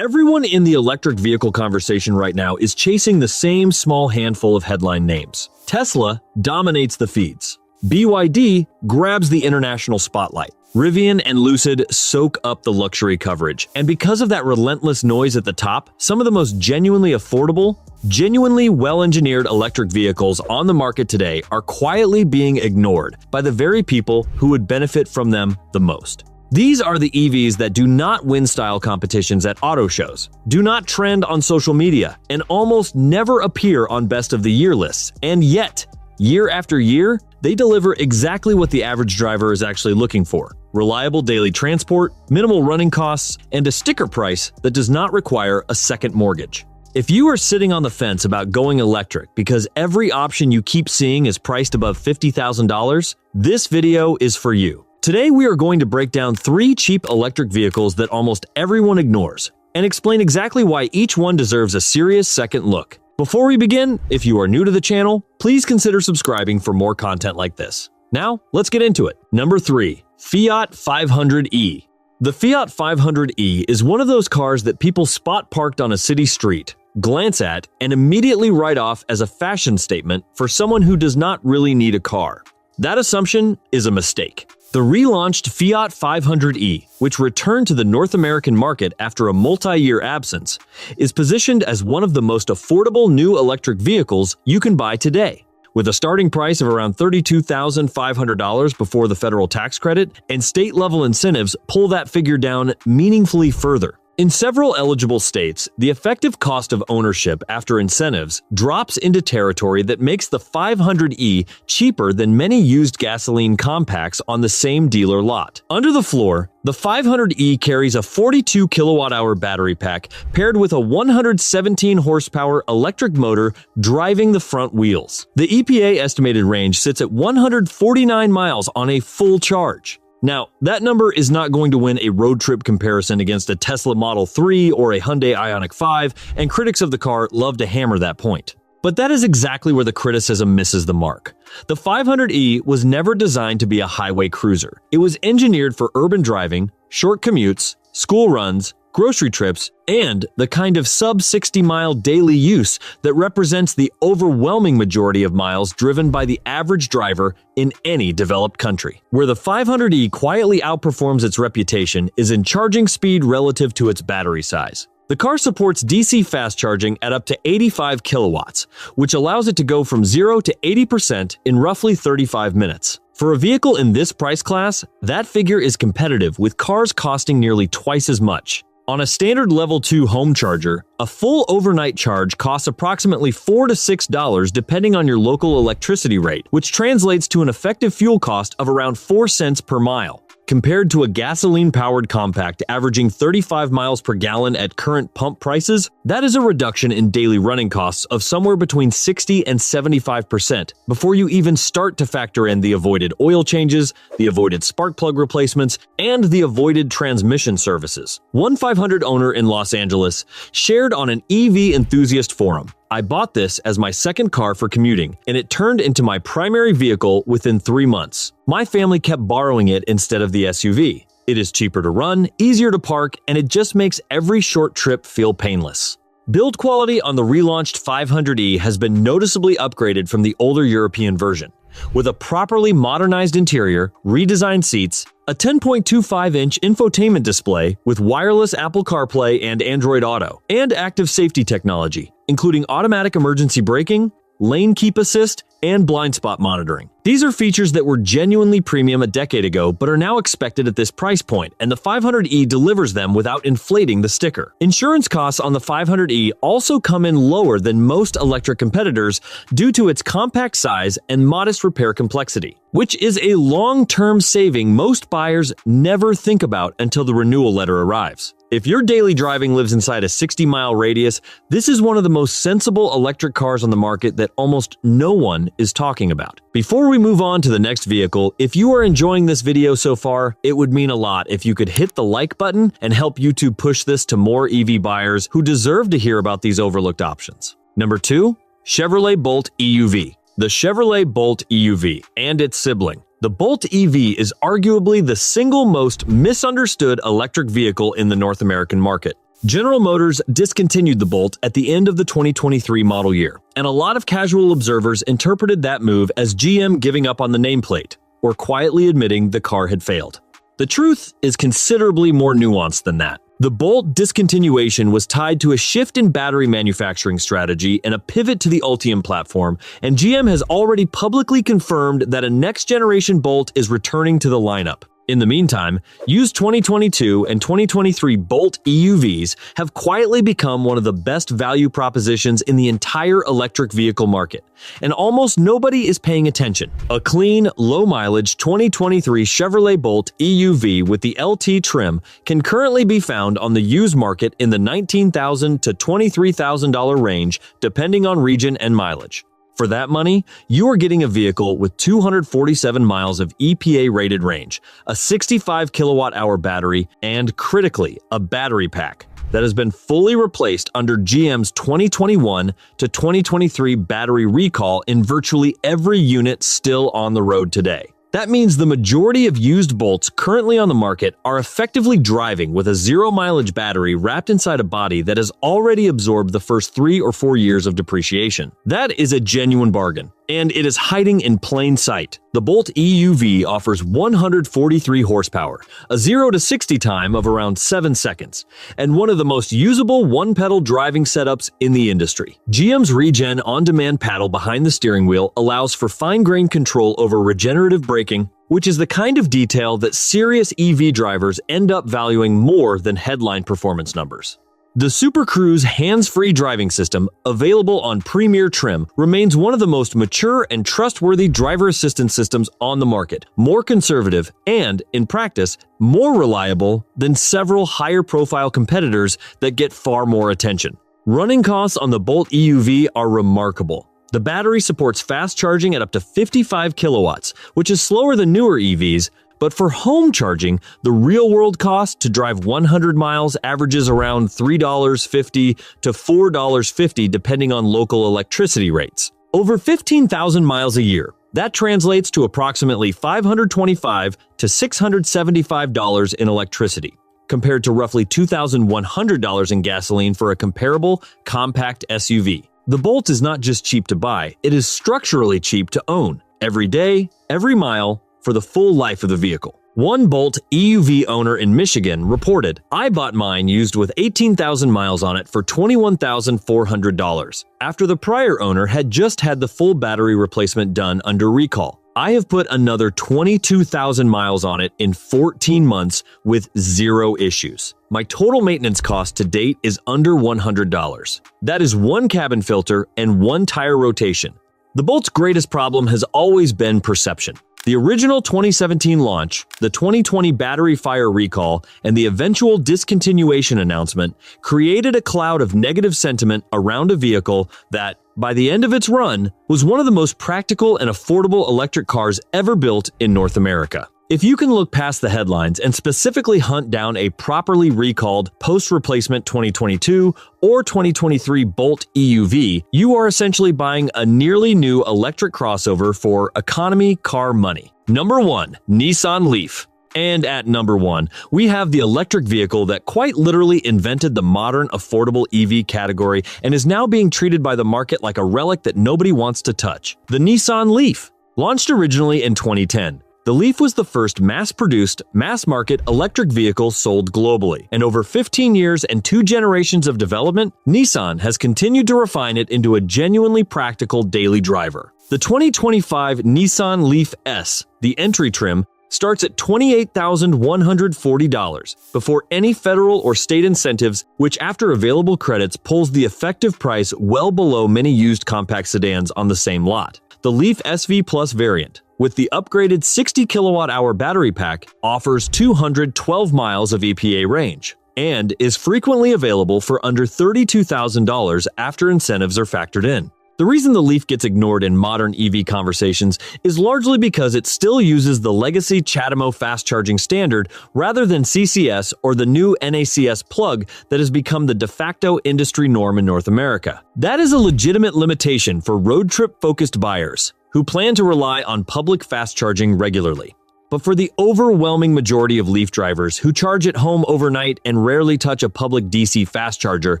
Everyone in the electric vehicle conversation right now is chasing the same small handful of headline names. Tesla dominates the feeds. BYD grabs the international spotlight. Rivian and Lucid soak up the luxury coverage. And because of that relentless noise at the top, some of the most genuinely affordable, genuinely well-engineered electric vehicles on the market today are quietly being ignored by the very people who would benefit from them the most. These are the EVs that do not win style competitions at auto shows, do not trend on social media, and almost never appear on best of the year lists. And yet, year after year, they deliver exactly what the average driver is actually looking for: reliable daily transport, minimal running costs, and a sticker price that does not require a second mortgage. If you are sitting on the fence about going electric because every option you keep seeing is priced above $50,000, this video is for you. Today we are going to break down 3 cheap electric vehicles that almost everyone ignores, and explain exactly why each one deserves a serious second look. Before we begin, if you are new to the channel, please consider subscribing for more content like this. Now, let's get into it. Number 3. Fiat 500e. The Fiat 500e is one of those cars that people spot parked on a city street, glance at, and immediately write off as a fashion statement for someone who does not really need a car. That assumption is a mistake. The relaunched Fiat 500e, which returned to the North American market after a multi-year absence, is positioned as one of the most affordable new electric vehicles you can buy today. With a starting price of around $32,500 before the federal tax credit, and state-level incentives pull that figure down meaningfully further. In several eligible states, the effective cost of ownership after incentives drops into territory that makes the 500e cheaper than many used gasoline compacts on the same dealer lot. Under the floor, the 500e carries a 42 kilowatt-hour battery pack paired with a 117 horsepower electric motor driving the front wheels. The EPA estimated range sits at 149 miles on a full charge. Now, that number is not going to win a road trip comparison against a Tesla Model 3 or a Hyundai Ioniq 5, and critics of the car love to hammer that point. But that is exactly where the criticism misses the mark. The 500e was never designed to be a highway cruiser. It was engineered for urban driving, short commutes, school runs, grocery trips, and the kind of sub-60-mile daily use that represents the overwhelming majority of miles driven by the average driver in any developed country. Where the 500e quietly outperforms its reputation is in charging speed relative to its battery size. The car supports DC fast charging at up to 85 kilowatts, which allows it to go from 0 to 80% in roughly 35 minutes. For a vehicle in this price class, that figure is competitive with cars costing nearly twice as much. On a standard Level 2 home charger, a full overnight charge costs approximately $4 to $6 depending on your local electricity rate, which translates to an effective fuel cost of around 4 cents per mile. Compared to a gasoline-powered compact averaging 35 miles per gallon at current pump prices, that is a reduction in daily running costs of somewhere between 60 and 75% before you even start to factor in the avoided oil changes, the avoided spark plug replacements, and the avoided transmission services. One 500 owner in Los Angeles shared on an EV enthusiast forum, "I bought this as my second car for commuting, and it turned into my primary vehicle within 3 months. My family kept borrowing it instead of the SUV. It is cheaper to run, easier to park, and it just makes every short trip feel painless." Build quality on the relaunched 500e has been noticeably upgraded from the older European version. With a properly modernized interior, redesigned seats, a 10.25-inch infotainment display with wireless Apple CarPlay and Android Auto, and active safety technology, including automatic emergency braking, lane keep assist, and blind spot monitoring. These are features that were genuinely premium a decade ago but are now expected at this price point, and the 500e delivers them without inflating the sticker. Insurance costs on the 500e also come in lower than most electric competitors due to its compact size and modest repair complexity, which is a long-term saving most buyers never think about until the renewal letter arrives. If your daily driving lives inside a 60-mile radius, this is one of the most sensible electric cars on the market that almost no one is talking about. Before we move on to the next vehicle, if you are enjoying this video so far, it would mean a lot if you could hit the like button and help YouTube push this to more EV buyers who deserve to hear about these overlooked options. Number 2. Chevrolet Bolt EUV. The Chevrolet Bolt EUV and its sibling, the Bolt EV, is arguably the single most misunderstood electric vehicle in the North American market. General Motors discontinued the Bolt at the end of the 2023 model year, and a lot of casual observers interpreted that move as GM giving up on the nameplate, or quietly admitting the car had failed. The truth is considerably more nuanced than that. The Bolt discontinuation was tied to a shift in battery manufacturing strategy and a pivot to the Ultium platform, and GM has already publicly confirmed that a next-generation Bolt is returning to the lineup. In the meantime, used 2022 and 2023 Bolt EUVs have quietly become one of the best value propositions in the entire electric vehicle market, and almost nobody is paying attention. A clean, low-mileage 2023 Chevrolet Bolt EUV with the LT trim can currently be found on the used market in the $19,000 to $23,000 range, depending on region and mileage. For that money, you are getting a vehicle with 247 miles of EPA-rated range, a 65 kilowatt-hour battery, and, critically, a battery pack that has been fully replaced under GM's 2021 to 2023 battery recall in virtually every unit still on the road today. That means the majority of used Bolts currently on the market are effectively driving with a zero-mileage battery wrapped inside a body that has already absorbed the first 3 or 4 years of depreciation. That is a genuine bargain, and it is hiding in plain sight. The Bolt EUV offers 143 horsepower, a 0 to 60 time of around 7 seconds, and one of the most usable one-pedal driving setups in the industry. GM's Regen on-demand paddle behind the steering wheel allows for fine-grained control over regenerative braking, which is the kind of detail that serious EV drivers end up valuing more than headline performance numbers. The Super Cruise hands-free driving system, available on Premier trim, remains one of the most mature and trustworthy driver assistance systems on the market, more conservative and, in practice, more reliable than several higher-profile competitors that get far more attention. Running costs on the Bolt EUV are remarkable. The battery supports fast charging at up to 55 kilowatts, which is slower than newer EVs, but for home charging, the real-world cost to drive 100 miles averages around $3.50 to $4.50 depending on local electricity rates. Over 15,000 miles a year, that translates to approximately $525 to $675 in electricity, compared to roughly $2,100 in gasoline for a comparable compact SUV. The Bolt is not just cheap to buy, it is structurally cheap to own, every day, every mile, for the full life of the vehicle. One Bolt EUV owner in Michigan reported, "I bought mine used with 18,000 miles on it for $21,400, after the prior owner had just had the full battery replacement done under recall. I have put another 22,000 miles on it in 14 months with zero issues. My total maintenance cost to date is under $100. That is one cabin filter and one tire rotation." The Bolt's greatest problem has always been perception. The original 2017 launch, the 2020 battery fire recall, and the eventual discontinuation announcement created a cloud of negative sentiment around a vehicle that, by the end of its run, was one of the most practical and affordable electric cars ever built in North America. If you can look past the headlines and specifically hunt down a properly recalled post-replacement 2022 or 2023 Bolt EUV, you are essentially buying a nearly new electric crossover for economy car money. Number 1. Nissan Leaf. And at number 1, we have the electric vehicle that quite literally invented the modern affordable EV category and is now being treated by the market like a relic that nobody wants to touch. The Nissan Leaf. Launched originally in 2010. The Leaf was the first mass-produced, mass-market electric vehicle sold globally, and over 15 years and 2 generations of development, Nissan has continued to refine it into a genuinely practical daily driver. The 2025 Nissan Leaf S, the entry trim, starts at $28,140 before any federal or state incentives, which after available credits pulls the effective price well below many used compact sedans on the same lot. The Leaf SV Plus variant, with the upgraded 60 kilowatt-hour battery pack, offers 212 miles of EPA range and is frequently available for under $32,000 after incentives are factored in. The reason the Leaf gets ignored in modern EV conversations is largely because it still uses the legacy CHAdeMO fast charging standard rather than CCS or the new NACS plug that has become the de facto industry norm in North America. That is a legitimate limitation for road trip-focused buyers who plan to rely on public fast charging regularly. But for the overwhelming majority of Leaf drivers who charge at home overnight and rarely touch a public DC fast charger,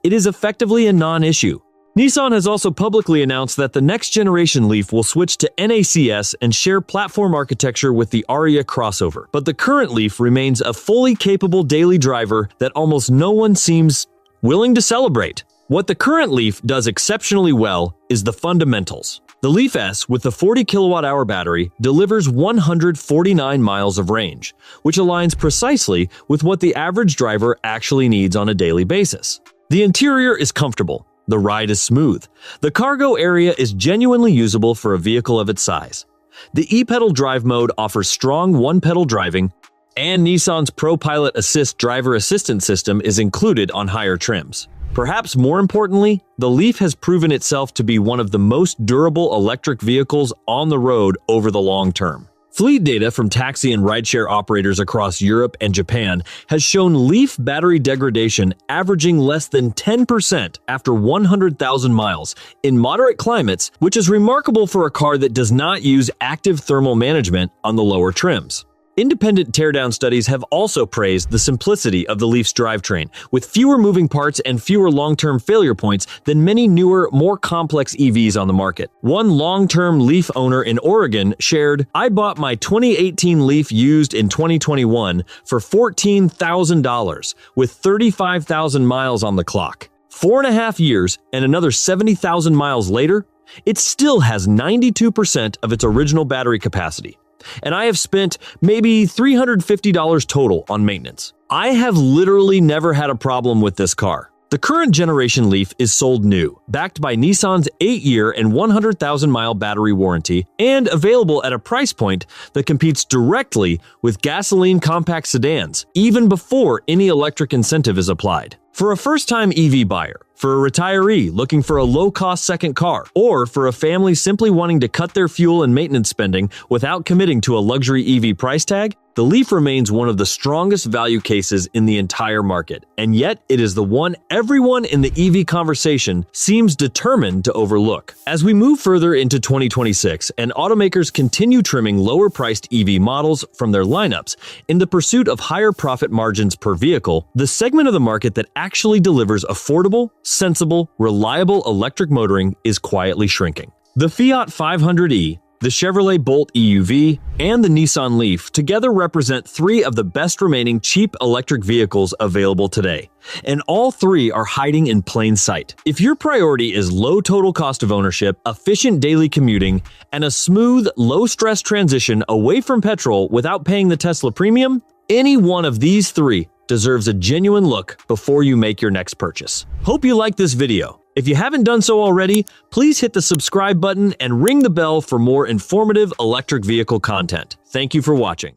it is effectively a non-issue. Nissan has also publicly announced that the next generation Leaf will switch to NACS and share platform architecture with the Aria crossover. But the current Leaf remains a fully capable daily driver that almost no one seems willing to celebrate. What the current Leaf does exceptionally well is the fundamentals. The Leaf S with the 40 kilowatt-hour battery delivers 149 miles of range, which aligns precisely with what the average driver actually needs on a daily basis. The interior is comfortable. The ride is smooth. The cargo area is genuinely usable for a vehicle of its size. The e-pedal drive mode offers strong one-pedal driving, and Nissan's ProPilot Assist driver assistance system is included on higher trims. Perhaps more importantly, the Leaf has proven itself to be one of the most durable electric vehicles on the road over the long term. Fleet data from taxi and rideshare operators across Europe and Japan has shown Leaf battery degradation averaging less than 10% after 100,000 miles in moderate climates, which is remarkable for a car that does not use active thermal management on the lower trims. Independent teardown studies have also praised the simplicity of the Leaf's drivetrain, with fewer moving parts and fewer long-term failure points than many newer, more complex EVs on the market. One long-term Leaf owner in Oregon shared, "I bought my 2018 Leaf used in 2021 for $14,000 with 35,000 miles on the clock. 4.5 years and another 70,000 miles later, it still has 92% of its original battery capacity. And I have spent maybe $350 total on maintenance. I have literally never had a problem with this car." The current generation Leaf is sold new, backed by Nissan's 8-year and 100,000-mile battery warranty, and available at a price point that competes directly with gasoline compact sedans, even before any electric incentive is applied. For a first-time EV buyer, for a retiree looking for a low-cost second car, or for a family simply wanting to cut their fuel and maintenance spending without committing to a luxury EV price tag, the Leaf remains one of the strongest value cases in the entire market, and yet it is the one everyone in the EV conversation seems determined to overlook. As we move further into 2026 and automakers continue trimming lower-priced EV models from their lineups in the pursuit of higher profit margins per vehicle, the segment of the market that actually delivers affordable, sensible, reliable electric motoring is quietly shrinking. The Fiat 500e, the Chevrolet Bolt EUV, and the Nissan Leaf together represent three of the best remaining cheap electric vehicles available today, and all three are hiding in plain sight. If your priority is low total cost of ownership, efficient daily commuting, and a smooth, low-stress transition away from petrol without paying the Tesla premium, any one of these three deserves a genuine look before you make your next purchase. Hope you like this video. If you haven't done so already, please hit the subscribe button and ring the bell for more informative electric vehicle content. Thank you for watching.